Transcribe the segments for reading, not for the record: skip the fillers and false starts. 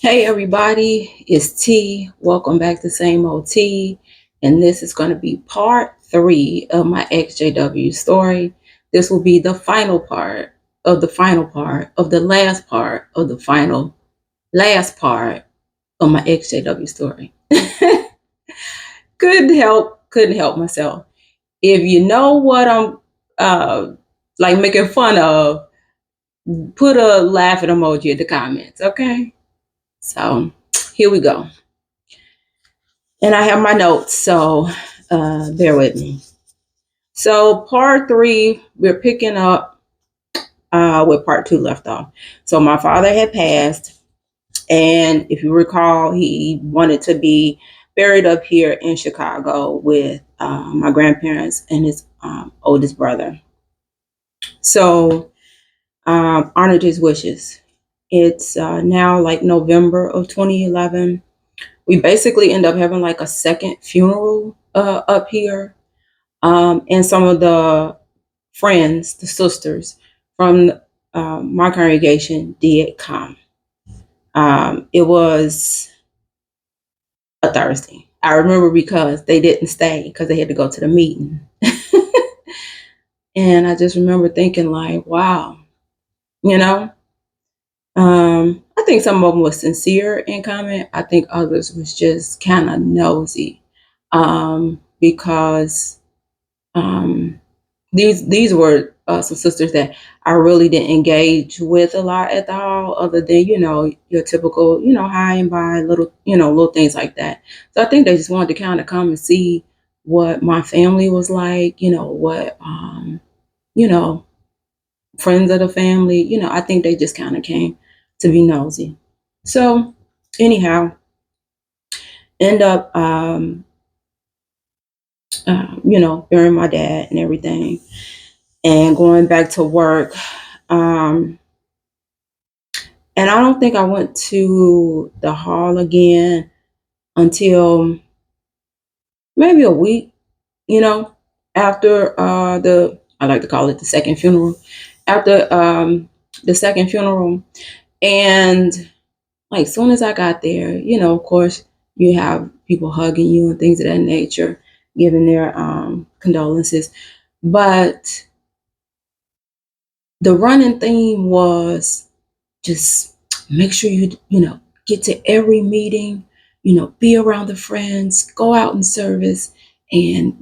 Hey everybody, it's T. Welcome back to Same Old T. And this is going to be part 3 of my EXJW story. This will be the final part of the final part of the last part of the final last part of my EXJW story. couldn't help myself. If you know what I'm like making fun of, put a laughing emoji in the comments, okay? So here we go. And I have my notes, so bear with me. So part 3, we're picking up where part 2 left off. So my father had passed, and if you recall, he wanted to be buried up here in Chicago with my grandparents and his oldest brother. So honored his wishes. It's now like November of 2011. We basically end up having like a second funeral up here. And some of the friends, the sisters from my congregation did come. It was a Thursday. I remember because they didn't stay because they had to go to the meeting. And I just remember thinking like, wow, you know, I think some of them was sincere in comment. I think others was just kind of nosy because these were some sisters that I really didn't engage with a lot at the hall, other than your typical hi and bye, little things like that. So I think they just wanted to kind of come and see what my family was like, what you know friends of the family. I think they just kind of came to be nosy. So anyhow, end up burying my dad and everything, and going back to work. And I don't think I went to the hall again until maybe a week, after I like to call it the second funeral. After the second funeral. And like soon as I got there, of course, you have people hugging you and things of that nature, giving their condolences. But the running theme was just make sure you get to every meeting, be around the friends, go out in service, and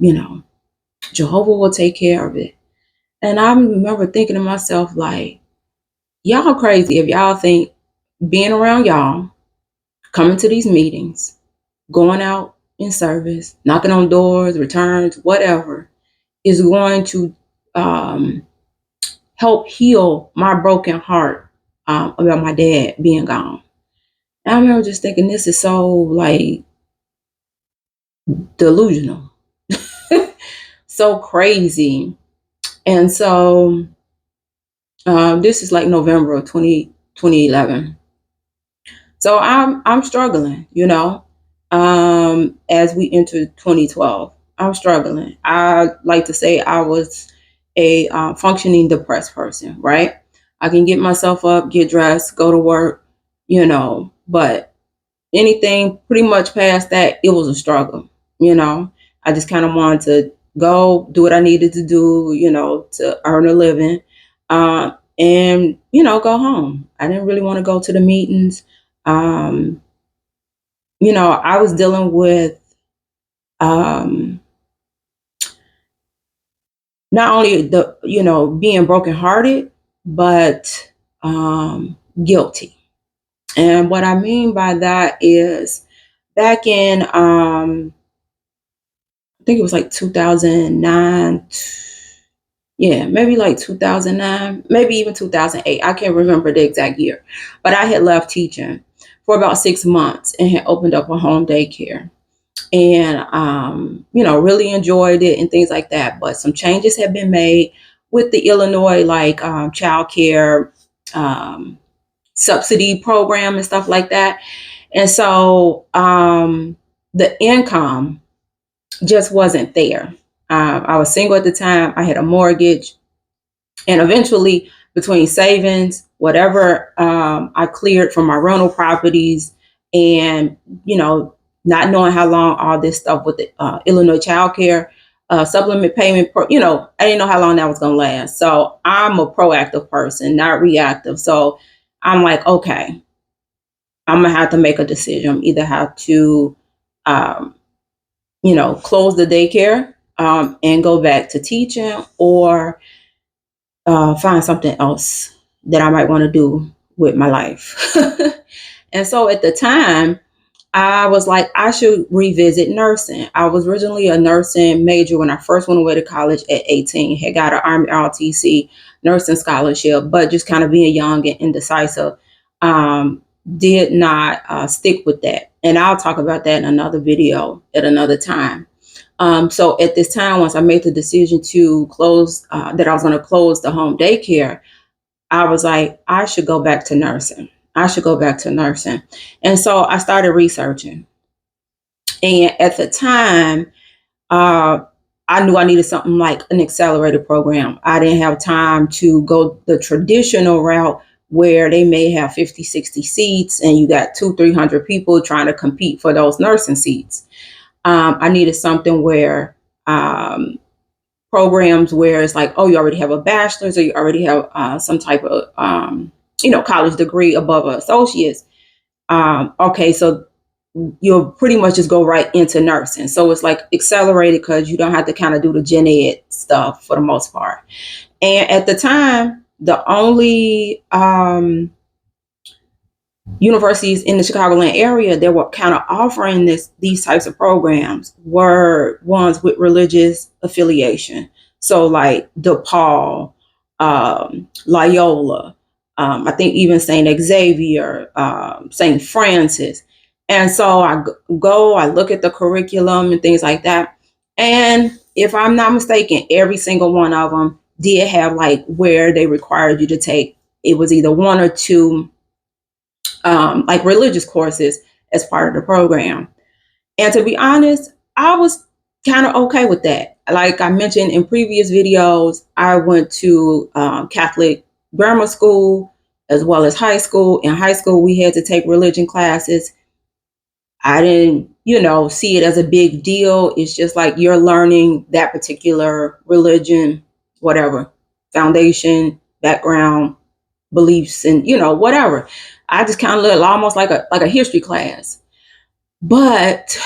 Jehovah will take care of it. And I remember thinking to myself, like, y'all crazy if y'all think being around y'all, coming to these meetings, going out in service, knocking on doors, returns, whatever, is going to help heal my broken heart about my dad being gone. And I remember just thinking, this is so like delusional, so crazy. And so this is like November of 2011. So I'm struggling, as we enter 2012. I'm struggling. I like to say I was a functioning depressed person, right? I can get myself up, get dressed, go to work, but anything pretty much past that, it was a struggle, I just kind of wanted to go do what I needed to do, to earn a living, and, go home. I didn't really want to go to the meetings. I was dealing with not only the, being brokenhearted, but guilty. And what I mean by that is back in, I think it was like 2009. Yeah, maybe like 2009, maybe even 2008. I can't remember the exact year, but I had left teaching for about 6 months and had opened up a home daycare, and really enjoyed it and things like that. But some changes have been made with the Illinois child care subsidy program and stuff like that. And so the income just wasn't there. I was single at the time. I had a mortgage, and eventually between savings, whatever I cleared from my rental properties, and not knowing how long all this stuff with the Illinois child care supplement payment, I didn't know how long that was going to last. So I'm a proactive person, not reactive. So I'm like, okay, I'm going to have to make a decision. Either have to, close the daycare and go back to teaching, or find something else that I might want to do with my life. And so at the time, I was like, I should revisit nursing. I was originally a nursing major when I first went away to college at 18, had got an Army ROTC nursing scholarship, but just kind of being young and indecisive, did not stick with that. And I'll talk about that in another video at another time. So at this time, once I made the decision to close, that I was going to close the home daycare, I was like, I should go back to nursing. I should go back to nursing. And so I started researching. And at the time, I knew I needed something like an accelerated program. I didn't have time to go the traditional route where they may have 50, 60 seats and you got 200-300 people trying to compete for those nursing seats. I needed something where programs where it's like, oh, you already have a bachelor's or you already have some type of, college degree above an associate's. Okay, so you'll pretty much just go right into nursing. So it's like accelerated because you don't have to kind of do the gen ed stuff for the most part. And at the time, the only universities in the Chicagoland area that were kind of offering these types of programs were ones with religious affiliation. So like DePaul, Loyola, I think even St. Xavier, St. Francis. And so I look at the curriculum and things like that. And if I'm not mistaken, every single one of them did have like where they required you to take, it was either one or two like religious courses as part of the program. And to be honest, I was kind of okay with that. Like I mentioned in previous videos, I went to Catholic grammar school as well as high school. In high school, we had to take religion classes. I didn't, see it as a big deal. It's just like you're learning that particular religion, whatever, foundation, background, beliefs, and whatever. I just kind of looked almost like a history class. But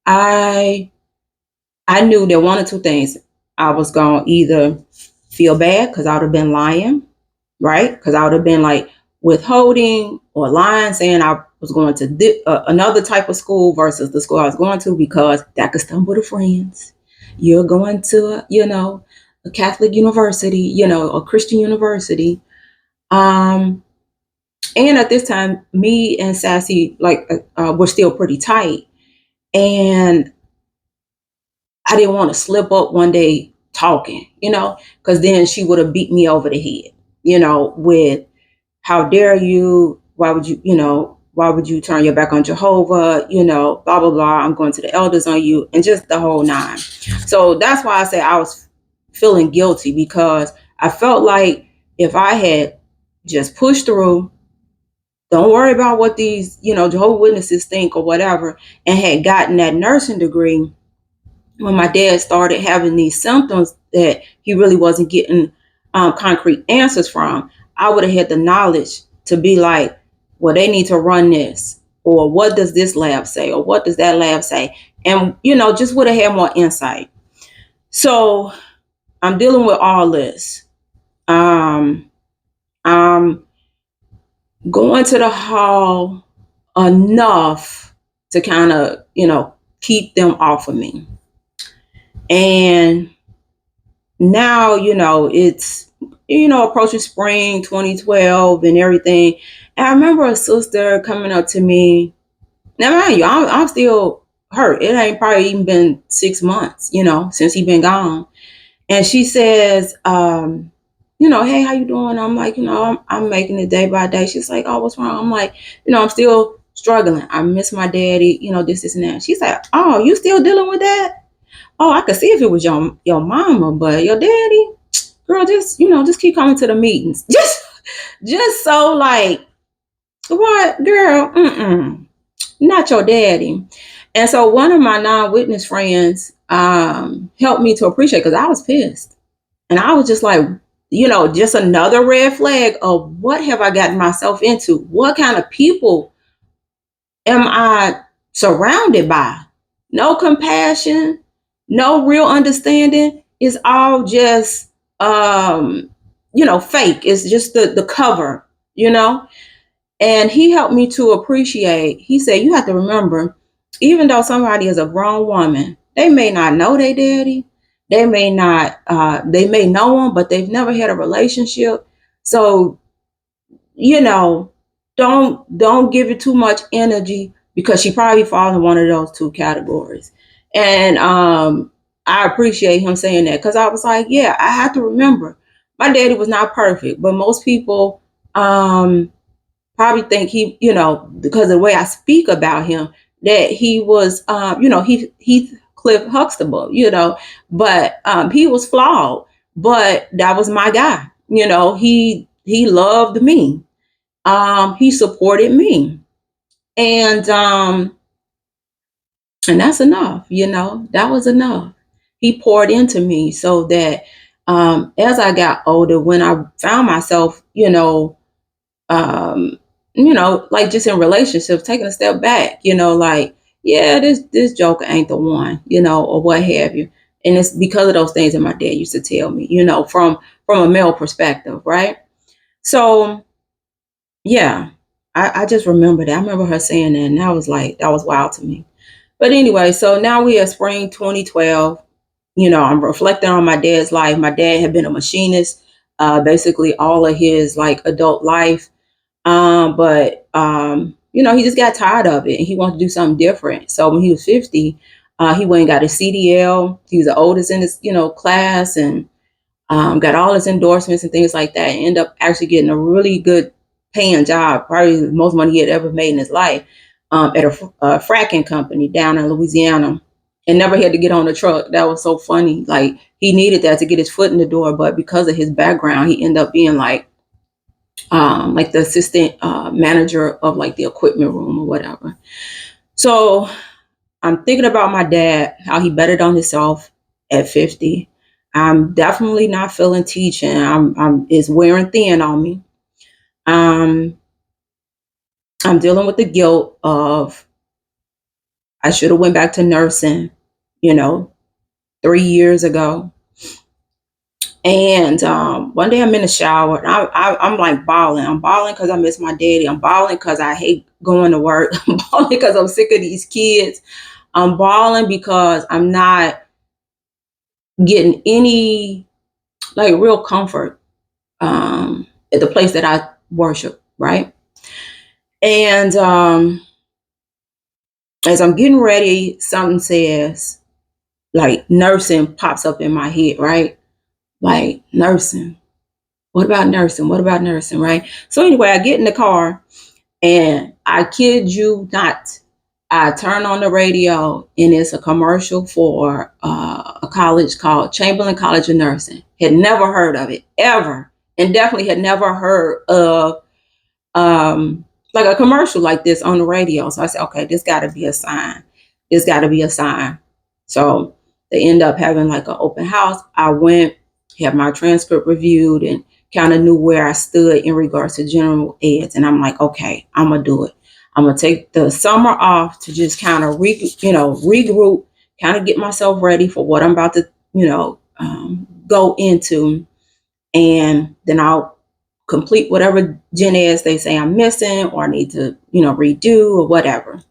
I knew that one or two things. I was going to either feel bad because I would have been lying, right? Because I would have been like withholding or lying, saying I was going to another type of school versus the school I was going to, because that could stumble the friends. You're going to, a Catholic university, a Christian university. And at this time, me and Sassy were still pretty tight, and I didn't want to slip up one day talking, because then she would have beat me over the head, with how dare you? Why would you turn your back on Jehovah? Blah blah blah. I'm going to the elders on you, and just the whole nine. So that's why I say I was feeling guilty, because I felt like if I had just pushed through, don't worry about what these, Jehovah's Witnesses think or whatever, and had gotten that nursing degree, when my dad started having these symptoms that he really wasn't getting concrete answers from, I would have had the knowledge to be like, well, they need to run this, or what does this lab say, or what does that lab say? And, just would have had more insight. So I'm dealing with all this. I'm going to the hall enough to kind of, keep them off of me. And now, it's, approaching spring 2012 and everything. And I remember a sister coming up to me. Now, mind you, I'm still hurt. It ain't probably even been 6 months, since he been gone. And she says, hey, how you doing? I'm like, I'm making it day by day. She's like, oh, what's wrong? I'm like, I'm still struggling. I miss my daddy, this and that. She's like, oh, you still dealing with that? Oh, I could see if it was your mama, but your daddy, girl, just keep coming to the meetings. Just so like, what, girl? Not your daddy. And so one of my non-witness friends helped me to appreciate, because I was pissed. And I was just like, just another red flag of what have I gotten myself into? What kind of people am I surrounded by? No compassion, no real understanding. It's all just, fake. It's just the cover, you know? And he helped me to appreciate. He said, you have to remember, even though somebody is a grown woman, they may not know their daddy. They may not, they may know him, but they've never had a relationship. So, don't give it too much energy, because she probably falls in one of those two categories. And I appreciate him saying that, because I was like, yeah, I have to remember, my daddy was not perfect, but most people, probably think he, because of the way I speak about him, that he was, he Cliff Huxtable, but he was flawed, but that was my guy. He loved me. He supported me, and that's enough. That was enough. He poured into me so that as I got older, when I found myself, um, like just in relationships, taking a step back, like, yeah, this joker ain't the one, or what have you. And it's because of those things that my dad used to tell me, from a male perspective, right? So yeah, I just remember that. I remember her saying that, and that was wild to me. But anyway, so now we are spring 2012. I'm reflecting on my dad's life. My dad had been a machinist, basically all of his like adult life. But he just got tired of it, and he wanted to do something different. So when he was 50, he went and got his CDL. He was the oldest in his, class, and got all his endorsements and things like that, and ended up actually getting a really good paying job, probably the most money he had ever made in his life, at a fracking company down in Louisiana, and never had to get on the truck. That was so funny. Like, he needed that to get his foot in the door, but because of his background, he ended up being like the assistant manager of like the equipment room or whatever. So I'm thinking about my dad, how he betted on himself at 50. I'm definitely not feeling teaching. It's wearing thin on me. Um, I'm dealing with the guilt of, I should have went back to nursing, you know, 3 years ago. And one day I'm in the shower, and I'm like bawling. I'm bawling because I miss my daddy. I'm bawling because I hate going to work. I'm bawling because I'm sick of these kids. I'm bawling because I'm not getting any like real comfort at the place that I worship, right? And as I'm getting ready, something says, like, nursing pops up in my head, right? Like, nursing. What about nursing? What about nursing, right? So anyway, I get in the car, and I kid you not, I turn on the radio, and it's a commercial for a college called Chamberlain College of Nursing. Had never heard of it ever, and definitely had never heard of like a commercial like this on the radio. So I said, okay, this got to be a sign. This got to be a sign. So they end up having like an open house. I went, had my transcript reviewed, and kind of knew where I stood in regards to general eds. And I'm like, okay, I'm going to do it. I'm going to take the summer off to just kind of, regroup, kind of get myself ready for what I'm about to, go into. And then I'll complete whatever gen eds they say I'm missing or need to, redo or whatever.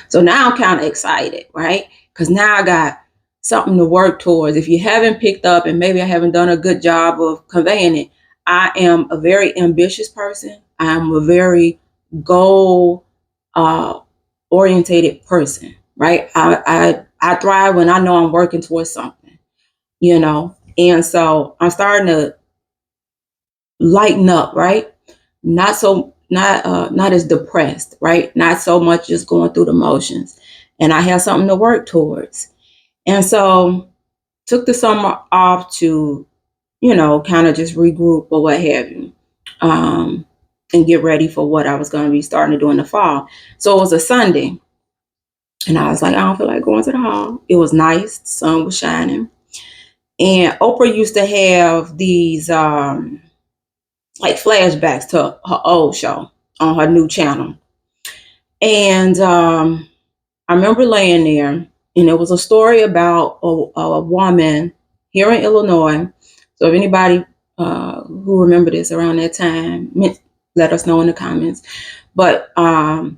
So now I'm kind of excited, right? Because now I got something to work towards. If you haven't picked up, and maybe I haven't done a good job of conveying it, I am a very ambitious person. I am a very goal orientated person, right? I thrive when I know I'm working towards something, and so I'm starting to lighten up, right? Not as depressed, right? Not so much just going through the motions. And I have something to work towards. And so took the summer off to kind of just regroup or what have you, and get ready for what I was going to be starting to do in the fall. So it was a Sunday, and I was like, I don't feel like going to the hall. It was nice, the sun was shining, and Oprah used to have these like flashbacks to her old show on her new channel, and I remember laying there, and it was a story about a woman here in Illinois. So if anybody who remember this around that time, let us know in the comments. But all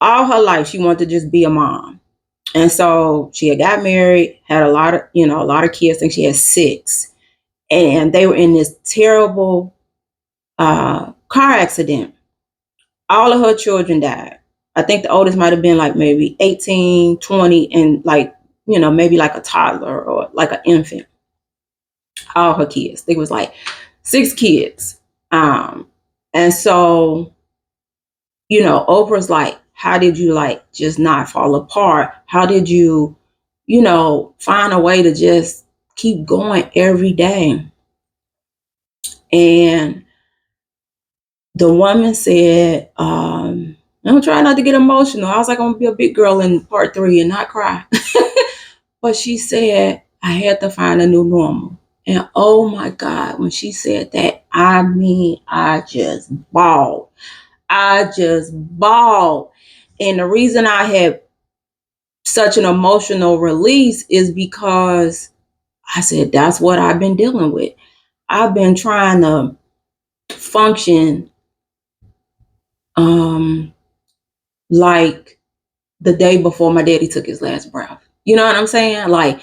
her life, she wanted to just be a mom. And so she had got married, had a lot of kids. I think she had 6. And they were in this terrible car accident. All of her children died. I think the oldest might have been like maybe 18, 20, and like, maybe like a toddler or like an infant. All her kids. It was like 6 kids. And so, Oprah's like, how did you like just not fall apart? How did you, find a way to just keep going every day? And the woman said, I'm trying not to get emotional. I was like, I'm gonna be a big girl in part 3 and not cry. But she said, I had to find a new normal. And oh my God, when she said that, I mean, I just bawled. I just bawled. And the reason I had such an emotional release is because I said, that's what I've been dealing with. I've been trying to function like the day before my daddy took his last breath. You know what I'm saying? Like,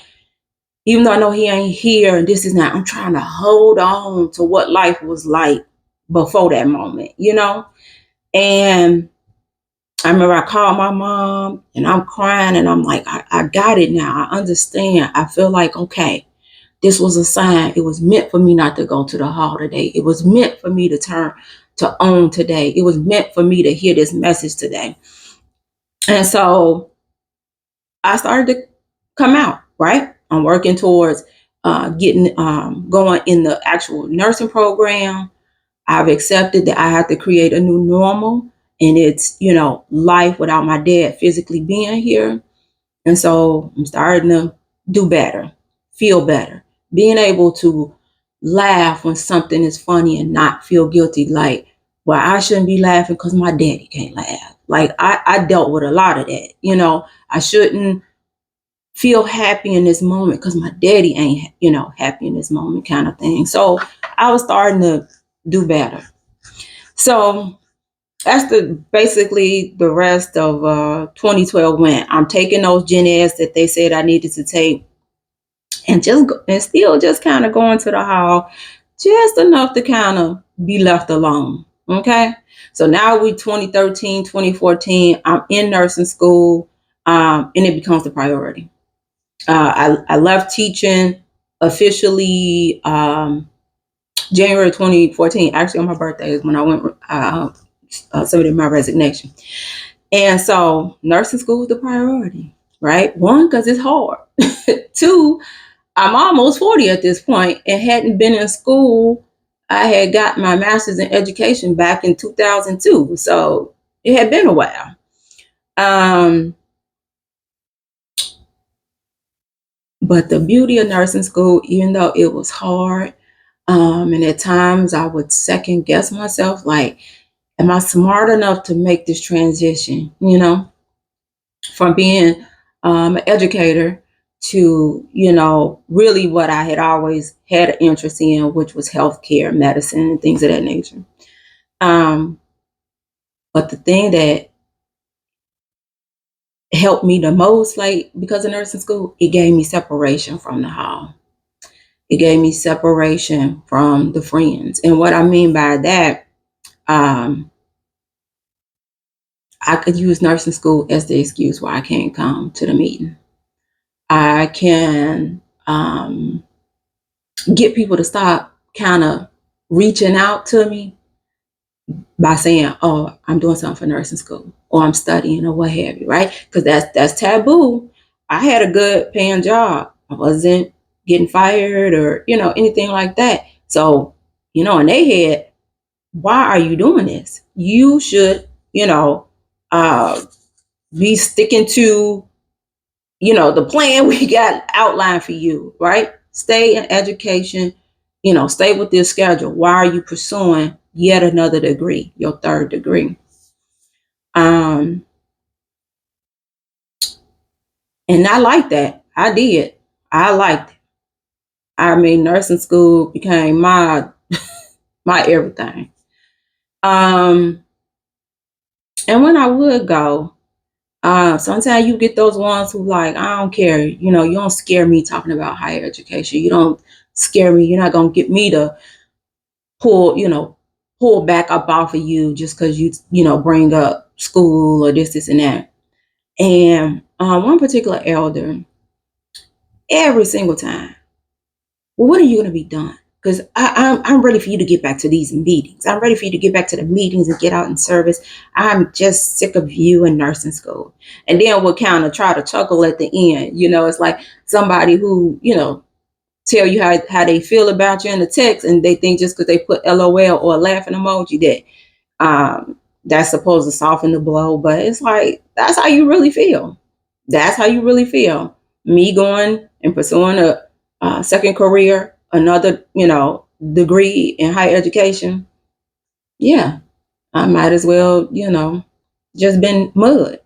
even though I know he ain't here and this is not, I'm trying to hold on to what life was like before that moment, And I remember I called my mom and I'm crying and I'm like, I got it now. I understand. I feel like, okay, this was a sign. It was meant for me not to go to the hall today. It was meant for me to turn to own today. It was meant for me to hear this message today. And so I started to come out, right? I'm working towards getting going in the actual nursing program. I've accepted that I have to create a new normal, and it's, life without my dad physically being here. And so I'm starting to do better, feel better, being able to laugh when something is funny and not feel guilty. Like, well, I shouldn't be laughing because my daddy can't laugh. Like I dealt with a lot of that. I shouldn't feel happy in this moment because my daddy ain't, happy in this moment, kind of thing. So I was starting to do better. So that's basically the rest of 2012 went. I'm taking those gen eds that they said I needed to take, and still just kind of going to the hall, just enough to kind of be left alone. Okay. So now we 2013, 2014, I'm in nursing school, and it becomes the priority. I left teaching officially January 2014. Actually, on my birthday is when I went submitted my resignation. And so nursing school is the priority, right? 1, because it's hard. 2, I'm almost 40 at this point and hadn't been in school. I had got my master's in education back in 2002. So it had been a while. But the beauty of nursing school, even though it was hard, and at times I would second guess myself, like, am I smart enough to make this transition, from being an educator to, really what I had always had an interest in, which was healthcare, medicine, and things of that nature. But the thing that helped me the most, like, because of nursing school, it gave me separation from the hall. It gave me separation from the friends. And what I mean by that, I could use nursing school as the excuse why I can't come to the meeting. I can get people to stop kind of reaching out to me by saying, oh, I'm doing something for nursing school, or I'm studying, or what have you, right? Because that's taboo. I had a good paying job. I wasn't getting fired or, anything like that. So, in their head, why are you doing this? You should, uh, be sticking to, the plan we got outlined for you, right? Stay in education, stay with this schedule. Why are you pursuing yet another degree, your third degree? Um, and I like that. I did. I liked it. I mean, nursing school became my everything. Um, and when I would go, sometimes you get those ones who like, I don't care, you don't scare me talking about higher education. You don't scare me. You're not gonna get me to pull, pull back up off of you just because you bring up school or this, and that. And one particular elder, every single time, well, when are you gonna be done? Because I'm ready for you to get back to these meetings. I'm ready for you to get back to the meetings and get out in service. I'm just sick of you in nursing school. And then we'll kind of try to chuckle at the end. It's like somebody who, tell you how they feel about you in the text, and they think just because they put LOL or a laughing emoji that's supposed to soften the blow. But it's like, that's how you really feel. That's how you really feel. Me going and pursuing a second career, another, degree in higher education. Yeah, I might as well, just been mud,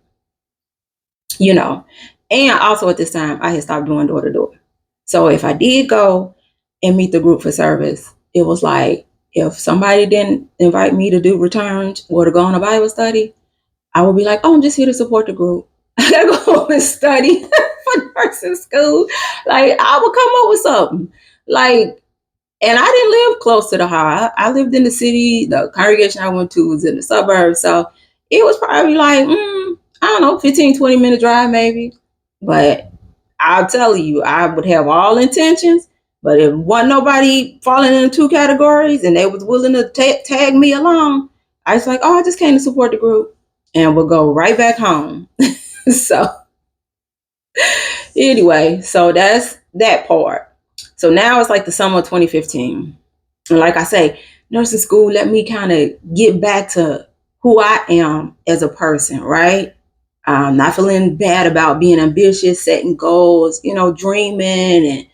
you know. And also at this time, I had stopped doing door to door. So if I did go and meet the group for service, it was like, if somebody didn't invite me to do returns or to go on a Bible study, I would be like, oh, I'm just here to support the group. I gotta go home and study for nursing school. Like, I would come up with something. Like, and I didn't live close to the high. I lived in the city. The congregation I went to was in the suburbs. So it was probably like, I don't know, 15, 20-minute drive maybe. But I'll tell you, I would have all intentions. But if wasn't nobody falling into two categories and they was willing to tag me along, I was like, oh, I just came to support the group, and we'll go right back home. So anyway, so that's that part. So now it's like the summer of 2015. And like I say, nursing school let me kind of get back to who I am as a person, right? Not feeling bad about being ambitious, setting goals, dreaming and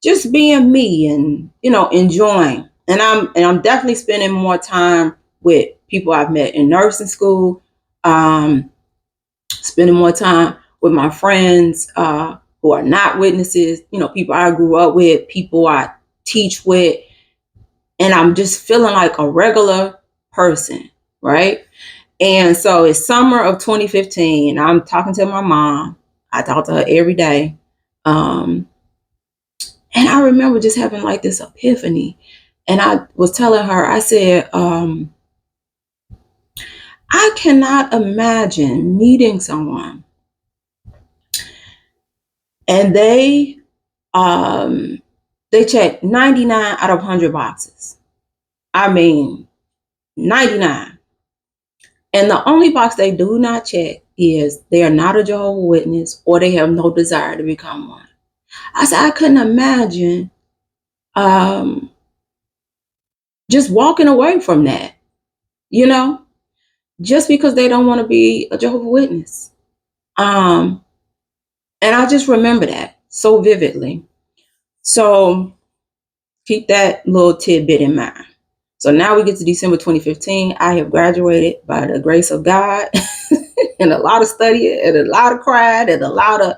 just being me and, enjoying. And I'm definitely spending more time with people I've met in nursing school, spending more time with my friends who are not witnesses, people I grew up with, people I teach with, and I'm just feeling like a regular person, right? And so it's summer of 2015. I'm talking to my mom. I talk to her every day. And I remember just having like this epiphany. And I was telling her, I said, I cannot imagine meeting someone and they check 99 out of 100 boxes. I mean, 99. And the only box they do not check is they are not a Jehovah's Witness or they have no desire to become one. I said, I couldn't imagine just walking away from that, just because they don't want to be a Jehovah's Witness. And I just remember that so vividly. So keep that little tidbit in mind. So now we get to December 2015. I have graduated by the grace of God and a lot of studying and a lot of crying and a lot of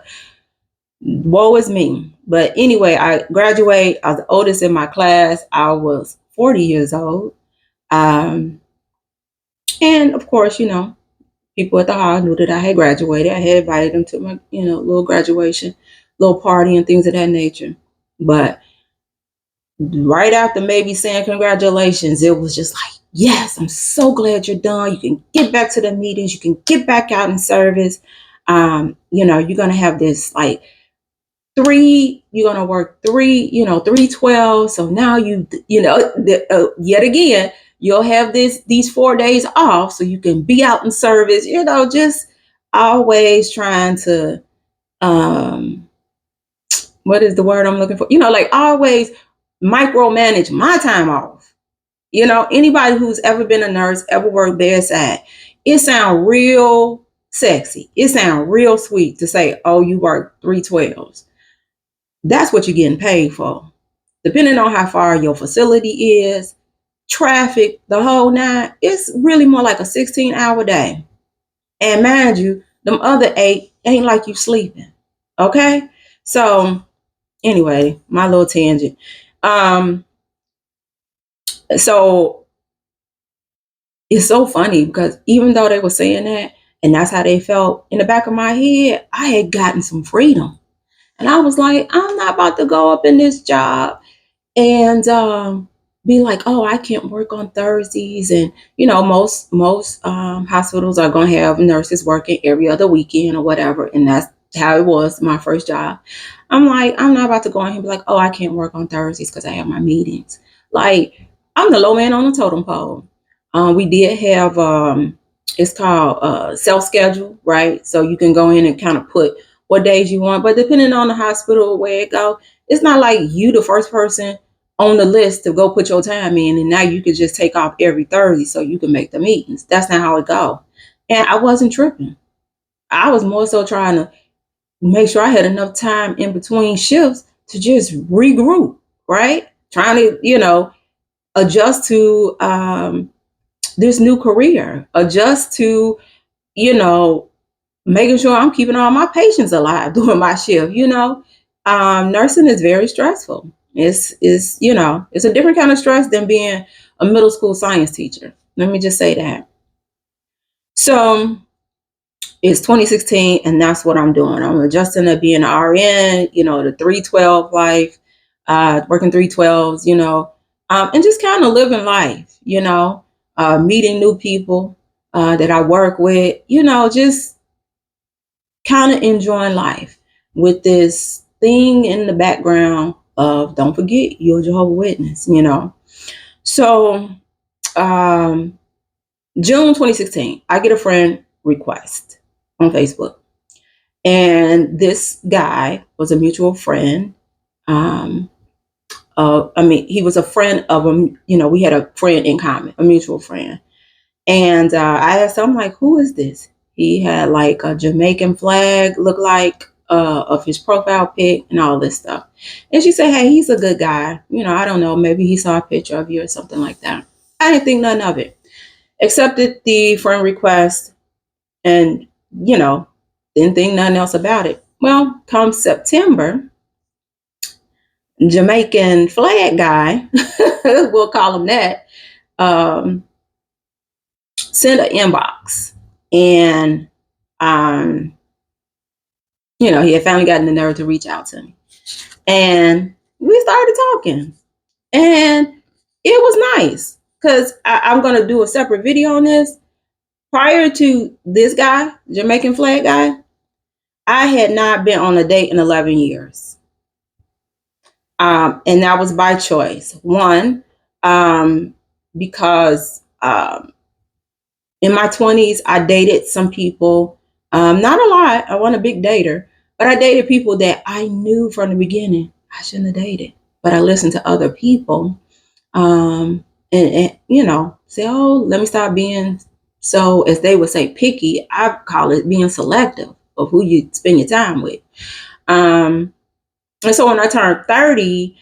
woe is me. But anyway, I graduate. I was the oldest in my class. I was 40 years old. And of course, people at the hall knew that I had graduated. I had invited them to my, little graduation, little party and things of that nature. But right after maybe saying congratulations, it was just like, yes, I'm so glad you're done. You can get back to the meetings. You can get back out in service. You're going to have this like you're going to work 312. So now yet again, you'll have these 4 days off so you can be out in service, just always trying to, what is the word I'm looking for? Like always micromanage my time off. Anybody who's ever been a nurse, ever worked bedside, it sounds real sexy. It sounds real sweet to say, oh, you work 312s. That's what you're getting paid for. Depending on how far your facility is, traffic, the whole nine, it's really more like a 16-hour day. And mind you, them other 8 ain't like you sleeping. Okay? So anyway, my little tangent. So it's so funny because even though they were saying that, and that's how they felt, in the back of my head, I had gotten some freedom. And I was like, I'm not about to go up in this job and be like, oh, I can't work on Thursdays. And most hospitals are going to have nurses working every other weekend or whatever, and that's how it was my first job. I'm like, I'm not about to go in here and be like, oh, I can't work on Thursdays because I have my meetings. Like, I'm the low man on the totem pole. We did have it's called self schedule, right? So you can go in and kind of put what days you want, but depending on the hospital where it go, it's not like you the first person on the list to go put your time in, and now you could just take off every Thursday so you can make the meetings. That's not how it go. And I wasn't tripping. I was more so trying to make sure I had enough time in between shifts to just regroup, right? Trying to, adjust to this new career, adjust to, making sure I'm keeping all my patients alive during my shift. Nursing is very stressful. It's a different kind of stress than being a middle school science teacher. Let me just say that. So it's 2016, and that's what I'm doing. I'm adjusting to being an RN, the 312 life, working 312s, and just kind of living life, meeting new people that I work with, just kind of enjoying life with this thing in the background of, don't forget, you're a Jehovah's Witness, So June 2016, I get a friend request on Facebook. And this guy was a mutual friend. He was a friend of him. We had a friend in common, a mutual friend. And I asked him, I'm like, who is this? He had like a Jamaican flag, look like of his profile pic and all this stuff. And she said, hey, he's a good guy. I don't know, maybe he saw a picture of you or something like that. I didn't think nothing of it. Accepted the friend request and, didn't think nothing else about it. Well, come September, Jamaican flag guy, we'll call him that, sent an inbox. And, he had finally gotten the nerve to reach out to me. And we started talking. And it was nice because I'm going to do a separate video on this. Prior to this guy, Jamaican flag guy, I had not been on a date in 11 years. And that was by choice. One, because in my 20s, I dated some people. Not a lot. I wasn't a big dater. But I dated people that I knew from the beginning I shouldn't have dated. But I listened to other people and say, oh, let me stop being so, as they would say, picky. I call it being selective of who you spend your time with. And so when I turned 30,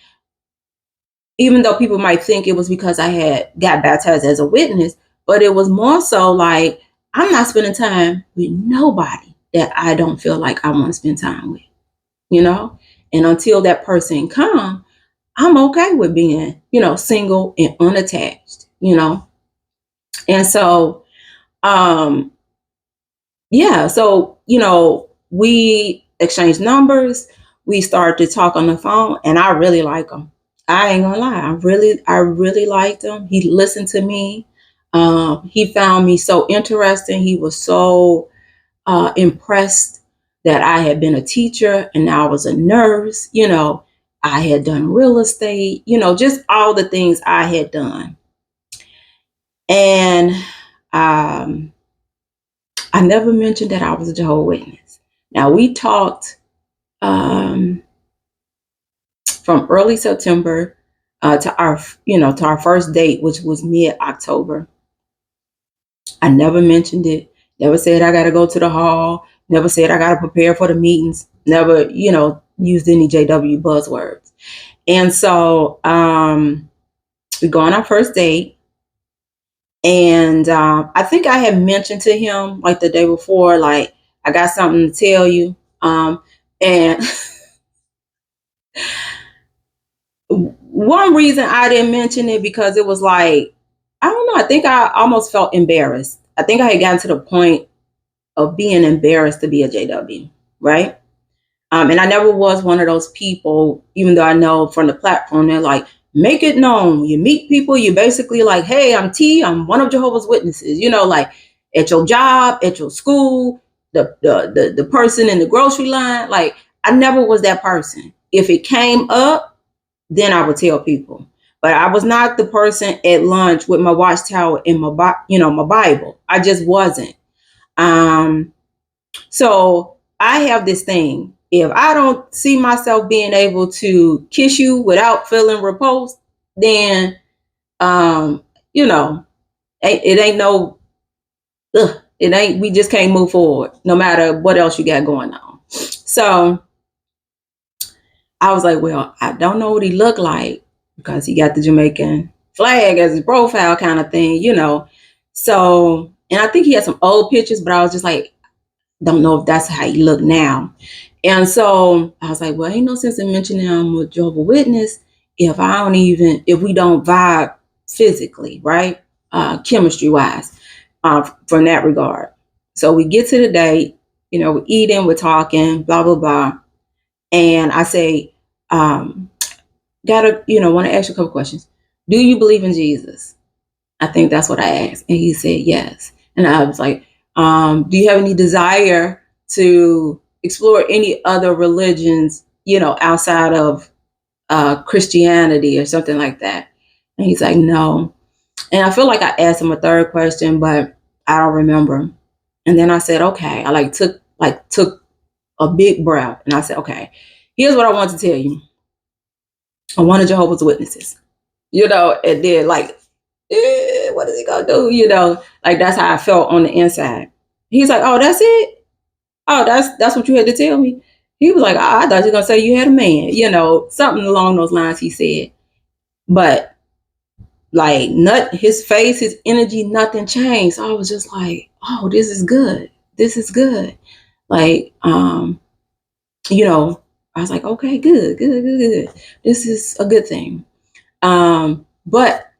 even though people might think it was because I had got baptized as a witness, but it was more so like, I'm not spending time with nobody that I don't feel like I want to spend time with, and until that person come, I'm okay with being, single and unattached, and so, so, we exchanged numbers, we started to talk on the phone, and I really like him. I ain't gonna lie. I really liked him. He listened to me. He found me so interesting. He was so impressed that I had been a teacher and now I was a nurse. I had done real estate, just all the things I had done. And I never mentioned that I was a Jehovah's Witness. Now we talked from early September to our first date, which was mid-October. I never mentioned it. Never said I got to go to the hall. Never said I got to prepare for the meetings. Never, used any JW buzzwords. And so we go on our first date. And I think I had mentioned to him like the day before, like, I got something to tell you. And one reason I didn't mention it because it was like, I don't know, I think I almost felt embarrassed. I think I had gotten to the point of being embarrassed to be a JW, right? And I never was one of those people, even though I know from the platform, they're like, make it known. You meet people, you basically like, hey, I'm T, I'm one of Jehovah's Witnesses, like at your job, at your school, the person in the grocery line. Like, I never was that person. If it came up, then I would tell people. But I was not the person at lunch with my watchtower and my Bible. I just wasn't. So I have this thing. If I don't see myself being able to kiss you without feeling repulsed, then, it ain't no, it ain't, we just can't move forward no matter what else you got going on. So I was like, well, I don't know what he looked like because he got the Jamaican flag as his profile kind of thing, So, and I think he had some old pictures, but I was just like, don't know if that's how he look now. And so I was like, well, ain't no sense in mentioning him with Jehovah's Witness if we don't vibe physically, right? Chemistry wise, from that regard. So we get to the date, we're eating, we're talking, blah, blah, blah. And I say, want to ask you a couple questions. Do you believe in Jesus? I think that's what I asked. And he said, yes. And I was like, do you have any desire to explore any other religions, outside of Christianity or something like that? And he's like, no. And I feel like I asked him a third question, but I don't remember. And then I said, okay. I took a big breath and I said, okay, here's what I want to tell you. I'm one of Jehovah's Witnesses, and then like, what is he gonna do? Like that's how I felt on the inside. He's like, oh, that's it? Oh, that's what you had to tell me? He was like, oh, I thought you were gonna say you had a man, something along those lines he said. But like his face, his energy, nothing changed. So I was just like, oh, this is good. This is good. Like, I was like, okay, good. This is a good thing. But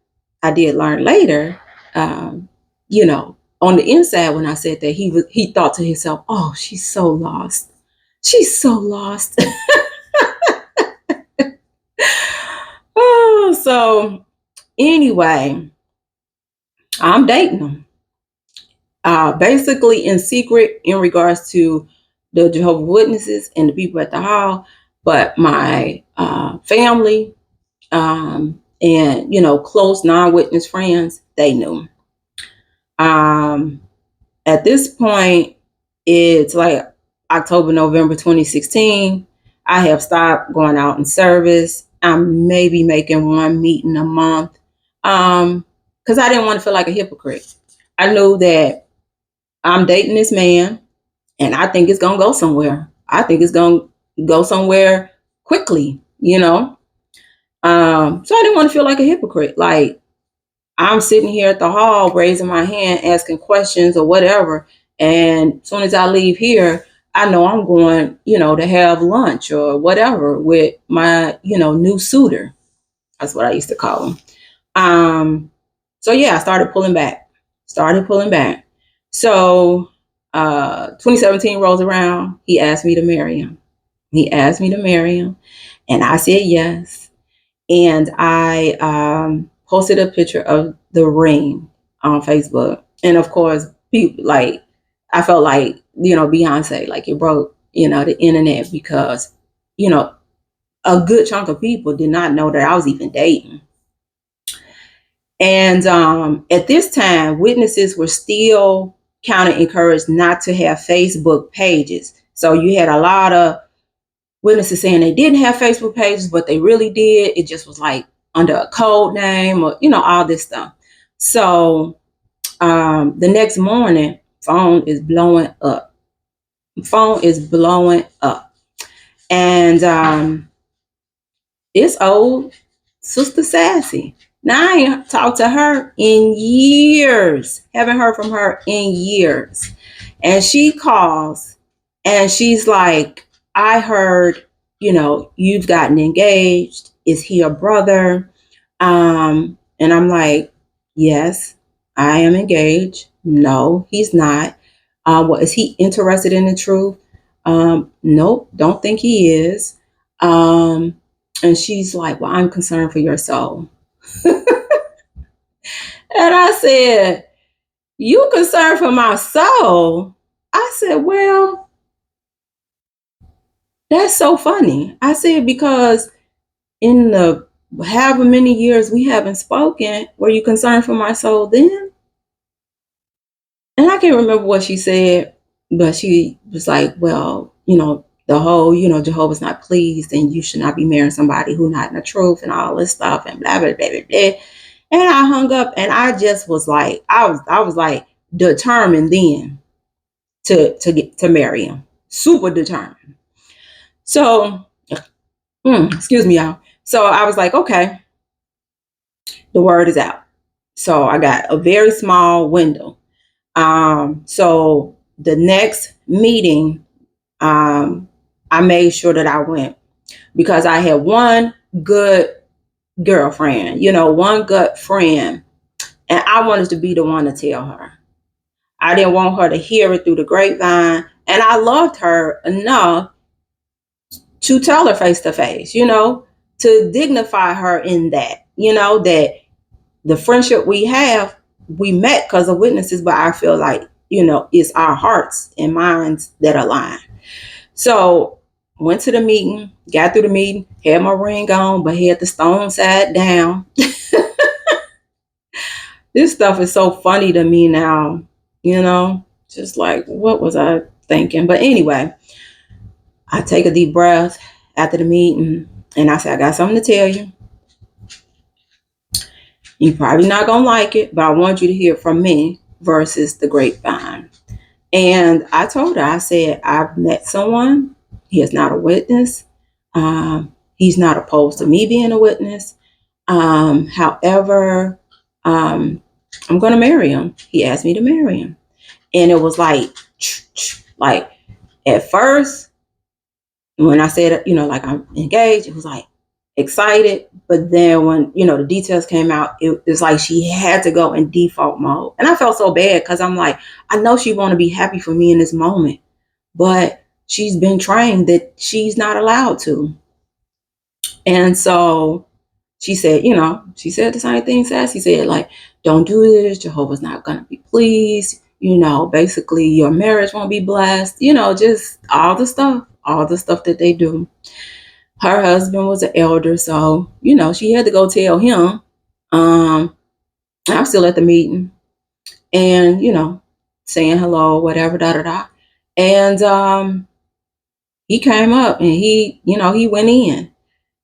I did learn later, on the inside when I said that he thought to himself, oh, she's so lost. She's so lost. Oh, so anyway, I'm dating him. Basically in secret in regards to the Jehovah's Witnesses and the people at the hall, but my family and close non-witness friends, they knew. At this point, it's like October, November 2016. I have stopped going out in service. I'm maybe making one meeting a month because I didn't want to feel like a hypocrite. I knew that I'm dating this man and I think it's going to go somewhere. I think it's going to go somewhere quickly, So I didn't want to feel like a hypocrite. Like, I'm sitting here at the hall, raising my hand, asking questions or whatever. And as soon as I leave here, I know I'm going, to have lunch or whatever with my, new suitor. That's what I used to call him. So yeah, I started pulling back. So 2017 rolls around. He asked me to marry him. And I said yes. And I posted a picture of the ring on Facebook. And of course, people like, I felt like, Beyonce, like it broke, the internet because, a good chunk of people did not know that I was even dating. And at this time, witnesses were still kind of encouraged not to have Facebook pages. So you had a lot of witnesses saying they didn't have Facebook pages, but they really did. It just was like under a code name or, all this stuff. So the next morning, phone is blowing up. Phone is blowing up. And it's old Sister Sassy. Now, I ain't talked to her in years. Haven't heard from her in years. And she calls and she's like, I heard, you've gotten engaged. Is he a brother? And I'm like, yes, I am engaged. No, he's not. Well, is he interested in the truth? Nope, don't think he is. And she's like, well, I'm concerned for your soul. And I said, you concerned for my soul? I said, well, that's so funny. I said, because in the however many years we haven't spoken, were you concerned for my soul then? And I can't remember what she said, but she was like, well, the whole, Jehovah's not pleased and you should not be marrying somebody who not in the truth and all this stuff and blah, blah, blah, blah, blah. And I hung up and I just was like, I was like determined then to marry him. Super determined. So, excuse me, y'all. So I was like, okay, the word is out. So I got a very small window. So the next meeting, I made sure that I went because I had one good girlfriend, one good friend, and I wanted to be the one to tell her. I didn't want her to hear it through the grapevine, and I loved her enough to tell her face to face, to dignify her in that, that the friendship we have, we met because of witnesses, but I feel like, it's our hearts and minds that align. So went to the meeting, got through the meeting, had my ring on, but had the stone side down. This stuff is so funny to me now, just like, what was I thinking? But anyway, I take a deep breath after the meeting and I say, I got something to tell you. You're probably not going to like it, but I want you to hear from me versus the grapevine. And I told her, I said, I've met someone. He is not a witness. He's not opposed to me being a witness. However, I'm going to marry him. He asked me to marry him. And it was like at first, when I said, like I'm engaged, it was like excited. But then when, the details came out, it was like she had to go in default mode. And I felt so bad because I'm like, I know she want to be happy for me in this moment, but she's been trained that she's not allowed to. And so she said, she said the same thing Sassy said, like, don't do this. Jehovah's not going to be pleased. Basically your marriage won't be blessed. Just all the stuff that they do. Her husband was an elder, so, she had to go tell him. I'm still at the meeting and, saying hello, whatever, da, da, da. And he came up and he went in.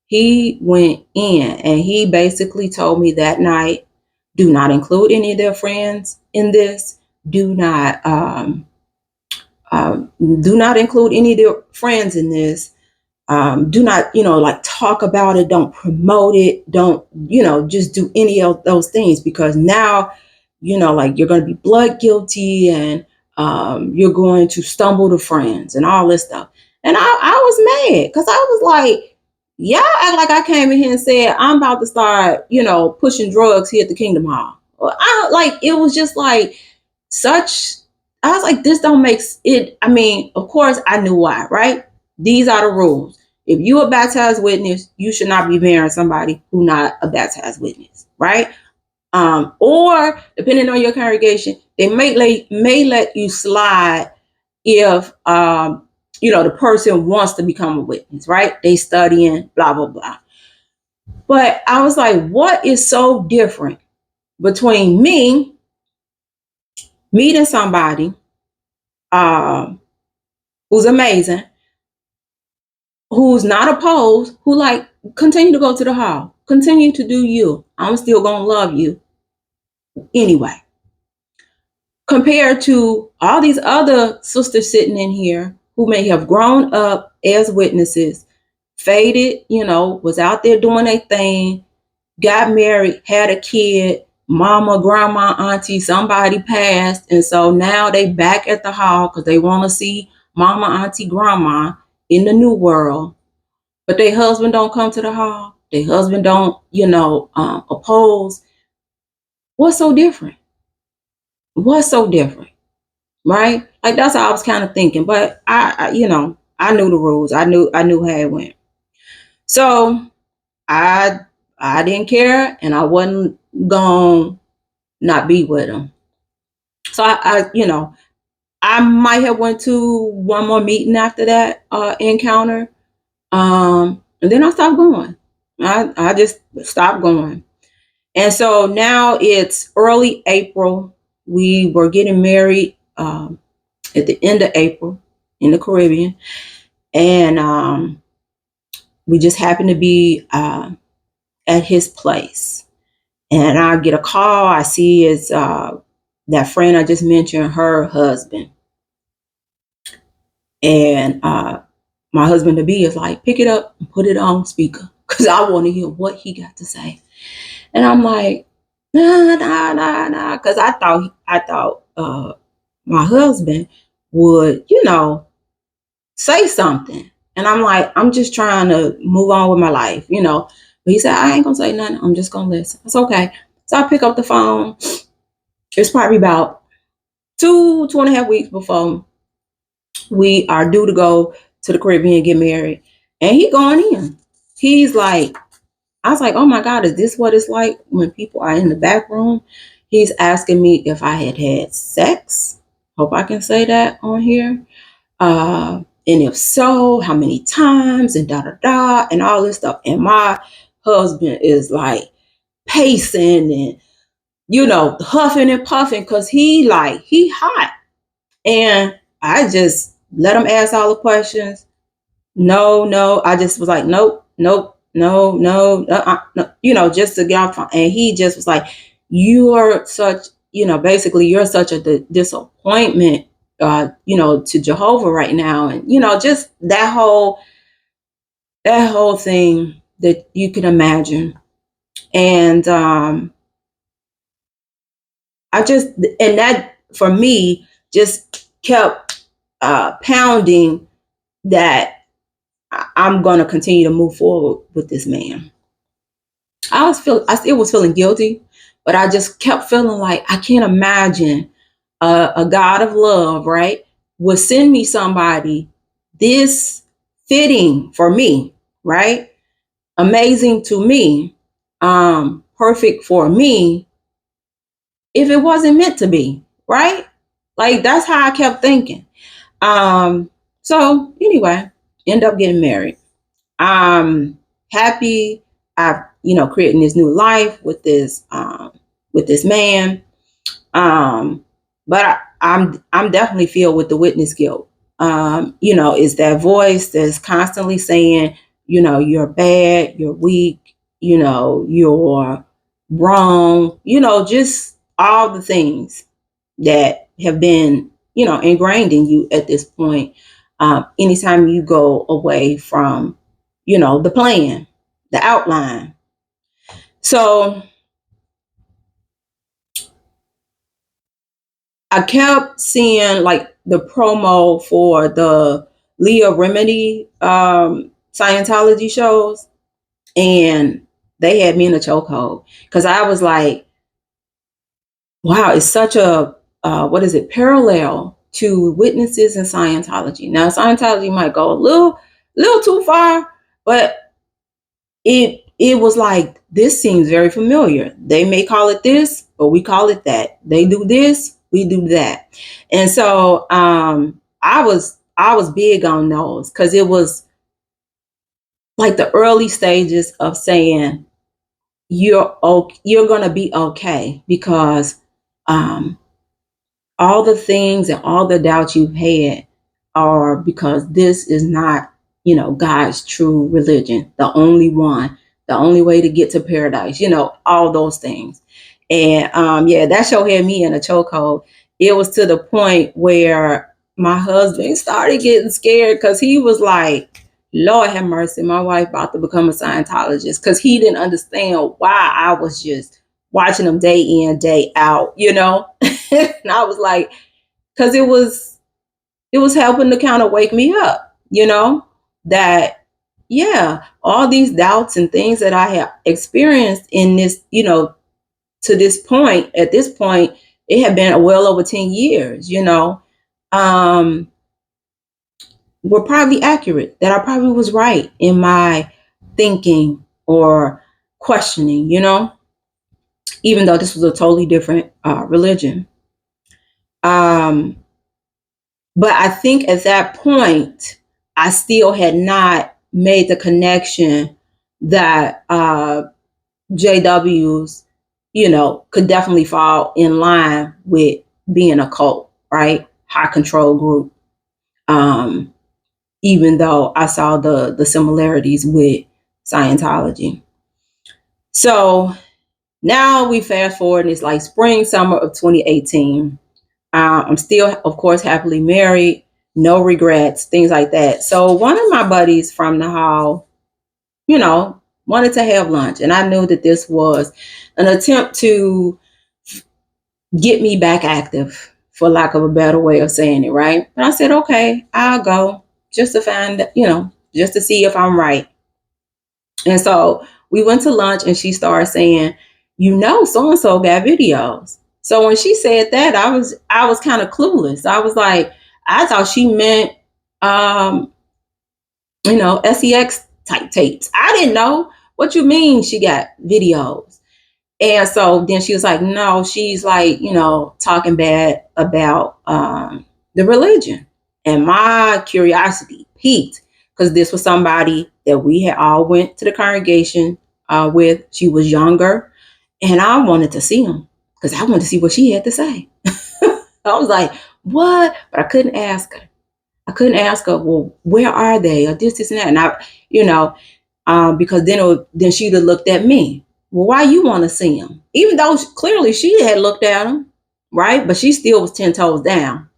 He went in and he basically told me that night, do not include any of their friends in this. Do not include any of their friends in this. Do not, like talk about it. Don't promote it. Don't, just do any of those things because now, like you're going to be blood guilty and you're going to stumble to friends and all this stuff. And I was mad because I was like, y'all act like I came in here and said, I'm about to start, pushing drugs here at the Kingdom Hall. It was just like I was like, this don't make it. I mean, of course I knew why, right? These are the rules. If you a baptized witness, you should not be marrying somebody who not a baptized witness, right? Or depending on your congregation, they may let you slide if the person wants to become a witness, right? They studying, blah, blah, blah. But I was like, what is so different between me meeting somebody who's amazing who's not opposed, who like, continue to go to the hall, continue to do you. I'm still gonna love you anyway. Compared to all these other sisters sitting in here who may have grown up as witnesses, faded, was out there doing their thing, got married, had a kid, mama, grandma, auntie, somebody passed. And so now they back at the hall because they want to see mama, auntie, grandma in the new world. But their husband don't come to the hall. Their husband don't, oppose. What's so different? What's so different? Right? Like that's how I was kind of thinking. But I knew the rules. I knew how it went. So I I didn't care, and I wasn't gonna not be with him. So I might have went to one more meeting after that encounter, and then I stopped going. I just stopped going, and so now it's early April. We were getting married at the end of April in the Caribbean, and we just happened to be at his place. And I get a call. I see it's that friend I just mentioned, her husband. And my husband to be is like, pick it up and put it on speaker because I want to hear what he got to say. And I'm like, nah, because I thought my husband would, say something. And I'm like, I'm just trying to move on with my life. But he said, I ain't gonna say nothing. I'm just gonna listen. It's okay. So I pick up the phone. It's probably about 2.5 weeks before we are due to go to the Caribbean and get married. And he going in. He's like, I was like, oh my God, is this what it's like when people are in the back room? He's asking me if I had sex. Hope I can say that on here. And if so, how many times, and da da da, and all this stuff. And my husband is like pacing and huffing and puffing because he hot. And I just let him ask all the questions. No. I just was like, nope, no, just to get off. And he just was like, you're such, basically you're such a disappointment, to Jehovah right now. And, just that whole thing that you can imagine. And, and that for me just kept pounding that I'm going to continue to move forward with this man. I still was feeling guilty, but I just kept feeling like I can't imagine a God of love, right, would send me somebody this fitting for me, right, amazing to me, perfect for me, if it wasn't meant to be, right? Like that's how I kept thinking. So anyway, end up getting married. I'm happy. I've creating this new life with this man. But I'm definitely filled with the witness guilt. It's that voice that's constantly saying, you're bad, you're weak, you're wrong, just all the things that have been, ingrained in you at this point. Anytime you go away from, the plan, the outline. So I kept seeing like the promo for the Leah Remedy Scientology shows, and they had me in a chokehold because I was like, wow, it's such a what is it, parallel to witnesses in Scientology. Now Scientology might go a little too far, but it was like, this seems very familiar. They may call it this, but we call it that. They do this, we do that. And so I was big on those because it was like the early stages of saying you're going to be okay because all the things and all the doubts you've had are because this is not, God's true religion, the only one, the only way to get to paradise, all those things. And yeah, that show had me in a chokehold. It was to the point where my husband started getting scared because he was like, Lord have mercy, my wife about to become a Scientologist, because he didn't understand why I was just watching them day in, day out, and I was like, because it was helping to kind of wake me up, that, yeah, all these doubts and things that I have experienced in this, to this point, at this point, it had been well over 10 years, um, were probably accurate, that I probably was right in my thinking or questioning, even though this was a totally different religion. But I think at that point, I still had not made the connection that JWs, could definitely fall in line with being a cult, right? High control group. Even though I saw the similarities with Scientology. So now we fast forward, and it's like spring, summer of 2018. I'm still, of course, happily married, no regrets, things like that. So one of my buddies from the hall, wanted to have lunch. And I knew that this was an attempt to get me back active, for lack of a better way of saying it, right? And I said, okay, I'll go just to find, just to see if I'm right. And so we went to lunch, and she started saying, so and so got videos. So when she said that, I was kind of clueless. I was like, I thought she meant sex type tapes. I didn't know. What you mean she got videos? And so then she was like, no, she's like, talking bad about the religion. And my curiosity piqued, because this was somebody that we had all went to the congregation with. She was younger, and I wanted to see him because I wanted to see what she had to say. I was like, what? But I couldn't ask her. Well, where are they? Or this, and that. And because then she'd have looked at me. Well, why you want to see him? Even though clearly she had looked at him, right? But she still was 10 toes down.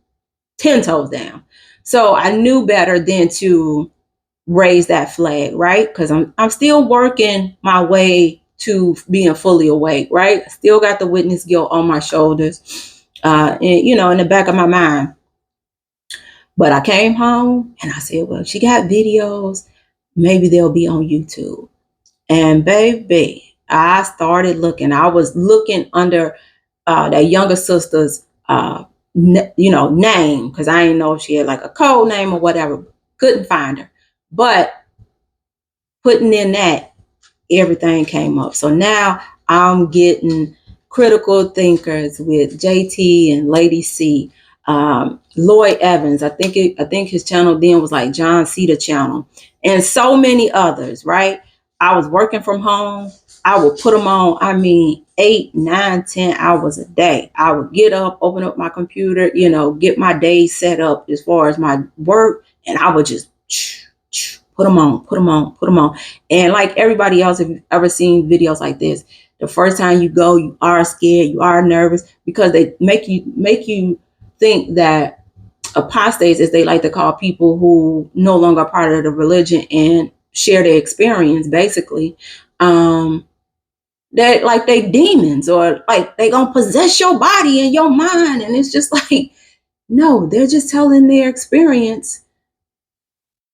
10 toes down. So I knew better than to raise that flag, right? Because I'm still working my way to being fully awake, right? Still got the witness guilt on my shoulders, and in the back of my mind. But I came home and I said, well, she got videos. Maybe they'll be on YouTube. And baby, I started looking. I was looking under that younger sister's, name, because I didn't know if she had like a code name or whatever. Couldn't find her. But putting in that, everything came up. So now I'm getting critical thinkers with JT and Lady C, Lloyd Evans. I think his channel then was like John Cedar channel, and so many others. Right? I was working from home. I would put them on. 8, 9, 10 hours a day. I would get up, open up my computer, get my day set up as far as my work, and I would just put them on. And like everybody else, if you've ever seen videos like this, the first time you go, you are scared, you are nervous, because they make you think that apostates, as they like to call people who no longer are part of the religion and share their experience, basically, that like they demons, or like they gonna possess your body and your mind. And it's just like, no, they're just telling their experience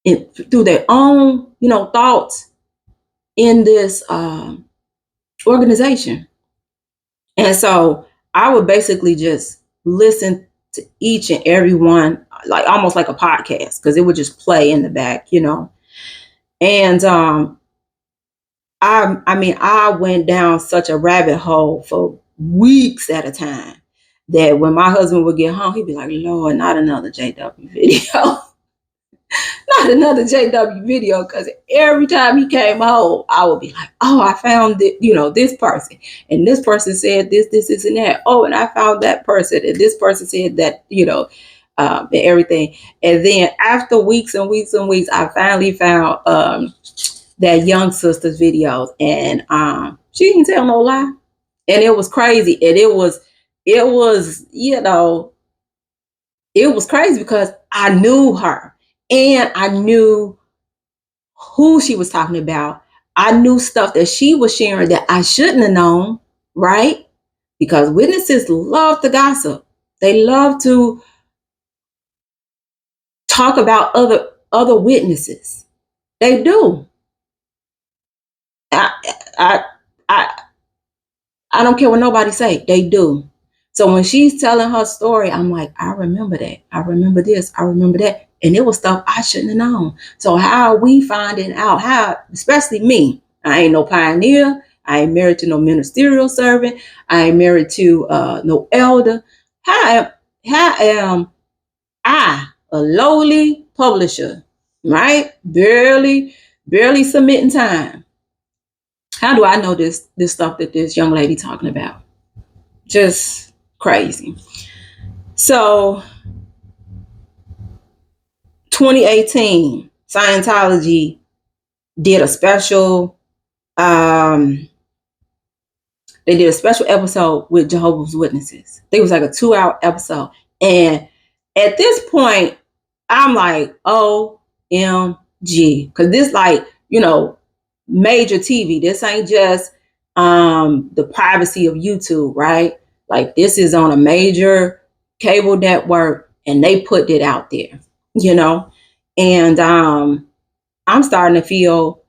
through their own, thoughts in this organization. And so I would basically just listen to each and every one, like almost like a podcast, because it would just play in the back, And I went down such a rabbit hole for weeks at a time, that when my husband would get home, he'd be like, Lord, not another JW video. Not another JW video, because every time he came home, I would be like, oh, I found it, this person, and this person said this, and that. Oh, and I found that person, and this person said that, and everything. And then after weeks and weeks and weeks, I finally found that young sister's videos, and she didn't tell no lie, and it was crazy, and it was it was crazy because I knew her, and I knew who she was talking about. I knew stuff that she was sharing that I shouldn't have known, right? Because witnesses love to gossip. They love to talk about other witnesses. They do. I I I I don't care what nobody say. They do. So when she's telling her story, I'm like, I remember that. I remember this. I remember that. And it was stuff I shouldn't have known. So how are we finding out? How, especially me, I ain't no pioneer. I ain't married to no ministerial servant. I ain't married to no elder. How am I, a lowly publisher, right? Barely submitting time. How do I know this stuff that this young lady talking about? Just crazy. So 2018, Scientology did a special they did a special episode with Jehovah's Witnesses. It was like a 2-hour episode. And at this point, I'm like, OMG. Because this, like, major TV. This ain't just the privacy of YouTube, right? Like, this is on a major cable network, and they put it out there, And I'm starting to feel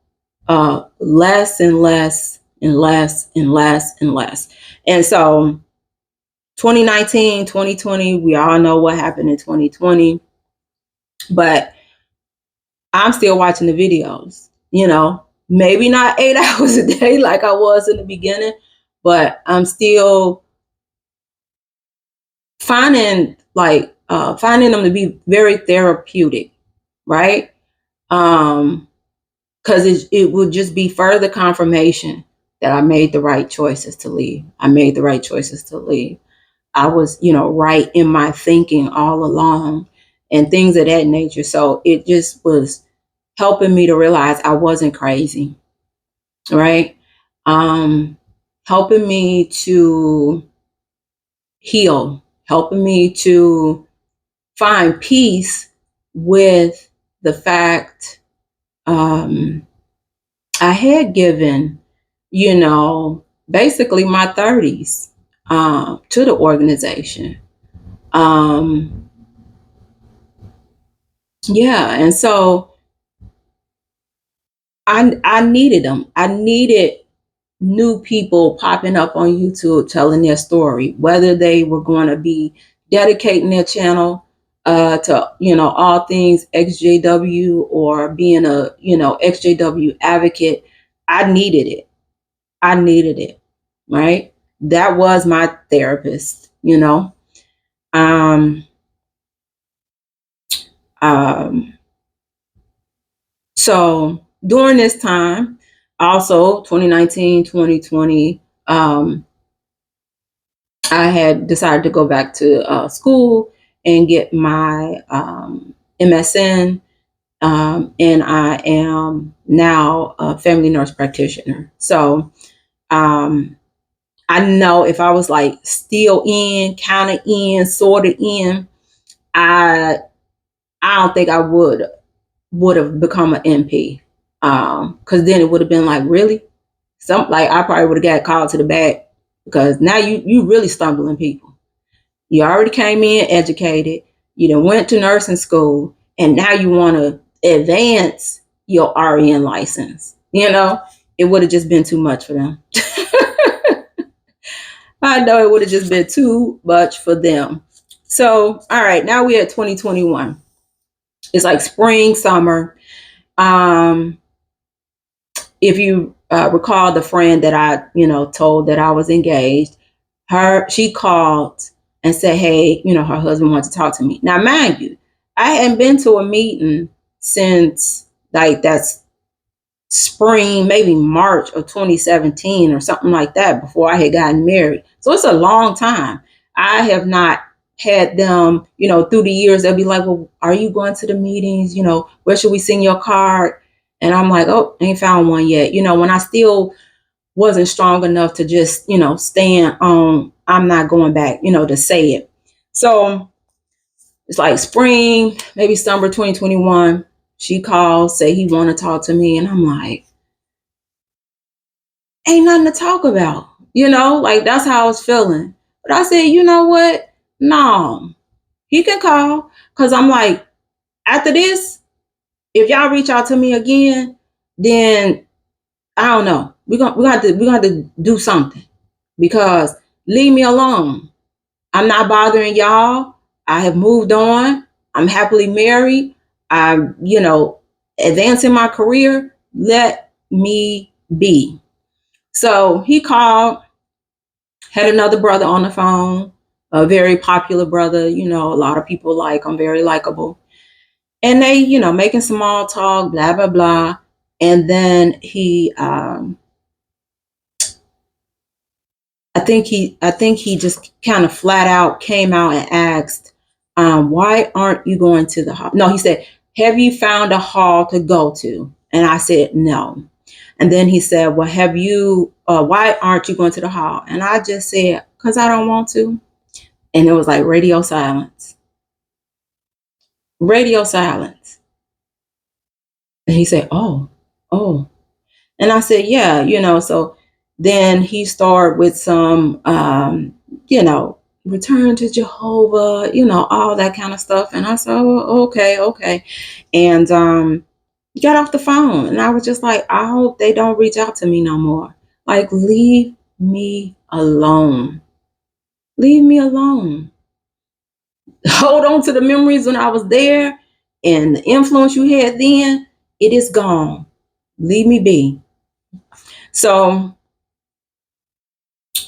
less and less and less and less and less. And so 2019, 2020, we all know what happened in 2020, but I'm still watching the videos, maybe not 8 hours a day like I was in the beginning, but I'm still finding them to be very therapeutic, right? Because it would just be further confirmation that I made the right choices to leave. I made the right choices to leave. I was, right in my thinking all along and things of that nature. So it just was helping me to realize I wasn't crazy, right? Helping me to heal, helping me to find peace with the fact I had given, basically my 30s to the organization. Yeah, and so I needed them. I needed new people popping up on YouTube telling their story, whether they were going to be dedicating their channel to all things EXJW or being a EXJW advocate. I needed it. Right? That was my therapist. Um, um, so during this time, also 2019, 2020, I had decided to go back to school and get my MSN, and I am now a family nurse practitioner. So I know if I was like still in, kind of in, sort of in, I don't think I would have become an NP, because then it would have been like, really, I probably would have got called to the back, because now you really stumbling people. You already came in educated. You done went to nursing school, and now you want to advance your RN license. It would have just been too much for them. I know it would have just been too much for them. So, all right, now we're at 2021. It's like spring, summer. If you recall the friend that I, told that I was engaged, she called and said, hey, her husband wants to talk to me. Now, mind you, I hadn't been to a meeting since like that's spring, maybe March of 2017 or something like that, before I had gotten married. So it's a long time. I have not had them, through the years, they'll be like, well, are you going to the meetings? Where should we send your card? And I'm like, oh, ain't found one yet. When I still wasn't strong enough to just, stand on, I'm not going back, to say it. So it's like spring, maybe summer 2021. She called, say he want to talk to me. And I'm like, ain't nothing to talk about, like that's how I was feeling. But I said, you know what? No, he can call. Cause I'm like, after this, if y'all reach out to me again, then I don't know. We're gonna have to do something, because leave me alone. I'm not bothering y'all. I have moved on. I'm happily married. I'm, advancing my career. Let me be. So he called, had another brother on the phone, a very popular brother. A lot of people like, I'm very likable. And they, making small talk, blah, blah, blah. And then he, I think he just kind of flat out came out and asked, why aren't you going to the hall? No, he said, have you found a hall to go to? And I said, no. And then he said, well, why aren't you going to the hall? And I just said, because I don't want to. And it was like radio silence. Radio silence. And he said, oh. And I said, yeah, so then he started with some, return to Jehovah, all that kind of stuff. And I said, oh, okay. And got off the phone. And I was just like, I hope they don't reach out to me no more. Like, leave me alone. Leave me alone. Hold on to the memories when I was there and the influence you had then. It is gone. Leave me be. So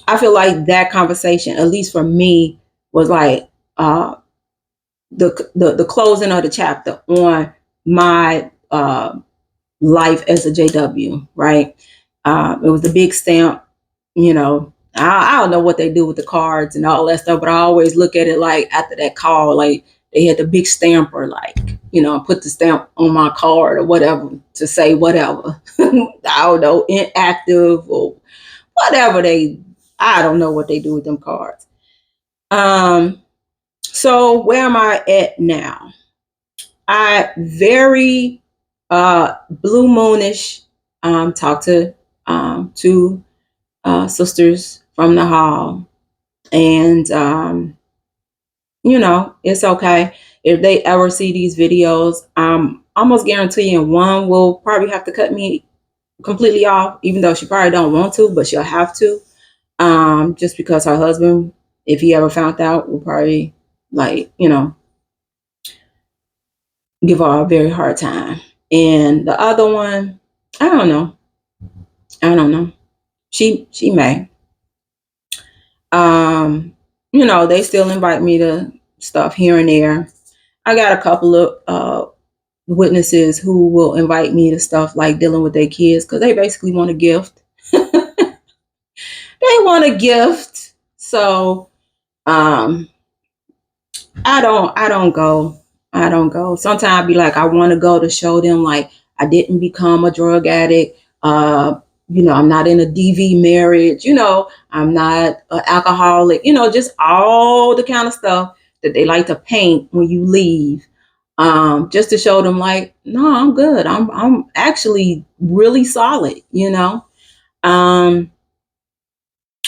I feel like that conversation, at least for me, was like the closing of the chapter on my life as a JW, right? It was the big stamp, I don't know what they do with the cards and all that stuff, but I always look at it like after that call, like they had the big stamper, like, put the stamp on my card or whatever to say whatever. I don't know, inactive or whatever I don't know what they do with them cards. So where am I at now? I very blue moonish talked to two sisters from the hall, and it's okay if they ever see these videos. I'm almost guaranteeing one will probably have to cut me completely off, even though she probably don't want to, but she'll have to. Just because her husband, if he ever found out, will probably give her a very hard time. And the other one, I don't know. She may. They still invite me to stuff here and there. I got a couple of witnesses who will invite me to stuff like dealing with their kids, because they basically want a gift. They want a gift. So I don't go. Sometimes I be like, I want to go to show them like I didn't become a drug addict. I'm not in a DV marriage. I'm not an alcoholic. Just all the kind of stuff that they like to paint when you leave. Just to show them like, no, I'm good. I'm actually really solid.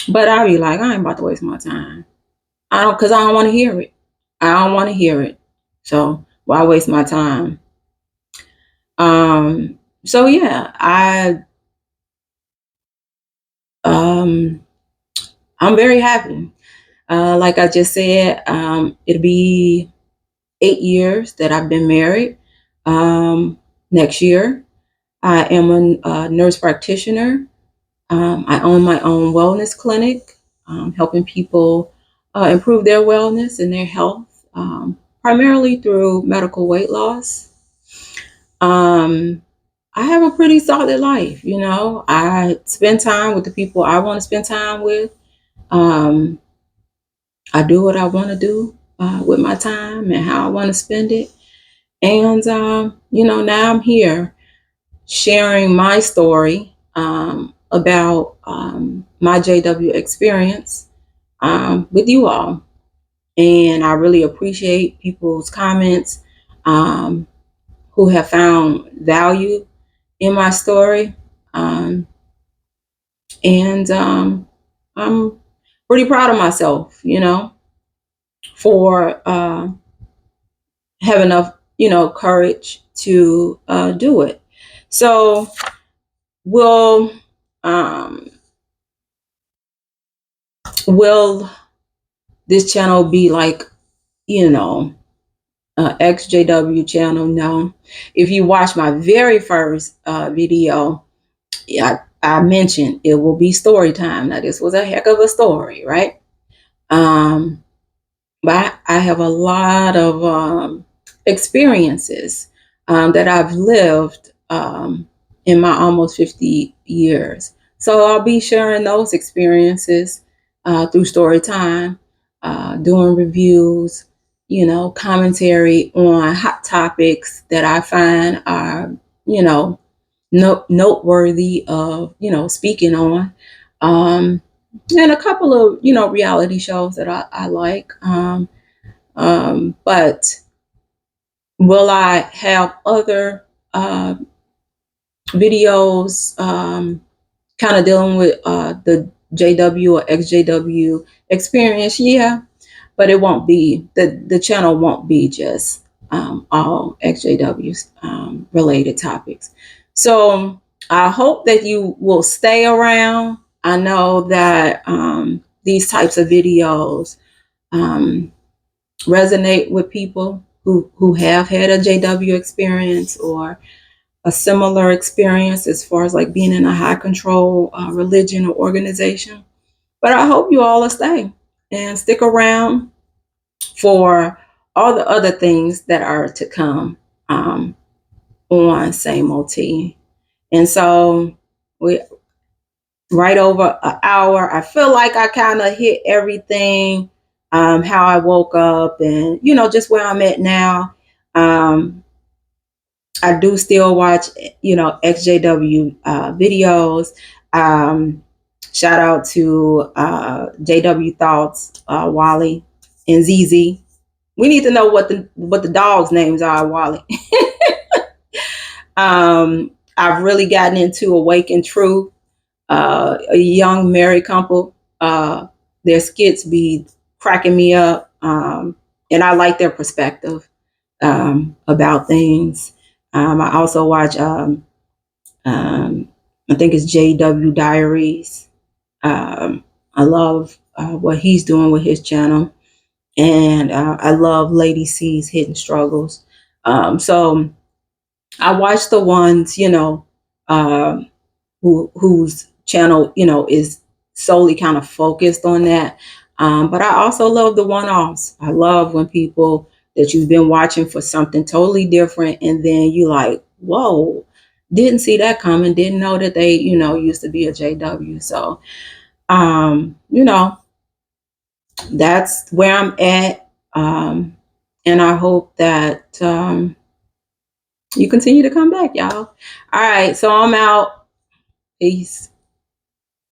But I be like, I ain't about to waste my time. Because I don't want to hear it. I don't want to hear it. So why waste my time? So yeah, I'm very happy. Like I just said, it'll be 8 years that I've been married. Next year, I am a nurse practitioner. I own my own wellness clinic, helping people improve their wellness and their health, primarily through medical weight loss. I have a pretty solid life. I spend time with the people I want to spend time with. I do what I want to do. with my time and how I want to spend it. And, now I'm here sharing my story about my JW experience with you all. And I really appreciate people's comments um, who have found value in my story. Um, and I'm pretty proud of myself, for having enough, courage to do it. So, will um, will this channel be like, XJW channel? No. If you watch my very first video, yeah, I mentioned it will be story time. Now, this was a heck of a story, right? Um, but I have a lot of experiences that I've lived in my almost 50 years. So I'll be sharing those experiences through story time, doing reviews, commentary on hot topics that I find are, you know, noteworthy of, speaking on. Um, and a couple of, reality shows that I like. But will I have other videos kind of dealing with the JW or XJW experience? Yeah, but it won't be, the channel won't be just all XJWs related topics. So I hope that you will stay around. I know that these types of videos resonate with people who have had a JW experience or a similar experience as far as like being in a high control religion or organization. But I hope you all will stay and stick around for all the other things that are to come on Same OT. And so we right over an hour. I feel like I kind of hit everything, how I woke up and, just where I'm at now. I do still watch, XJW videos. Shout out to JW Thoughts, Wally and ZZ. We need to know what the dogs' names are, Wally. I've really gotten into Awaken Truth, a young married couple. Their skits be cracking me up, and I like their perspective about things. I also watch, I think it's JW Diaries. I love what he's doing with his channel, and I love Lady C's Hidden Struggles. So I watch the ones, um, whose channel, is solely kind of focused on that. But I also love the one-offs. I love when people that you've been watching for something totally different, and then you like, whoa, didn't see that coming, didn't know that they, used to be a JW. So, that's where I'm at. And I hope that you continue to come back, y'all. All right, so I'm out. Peace.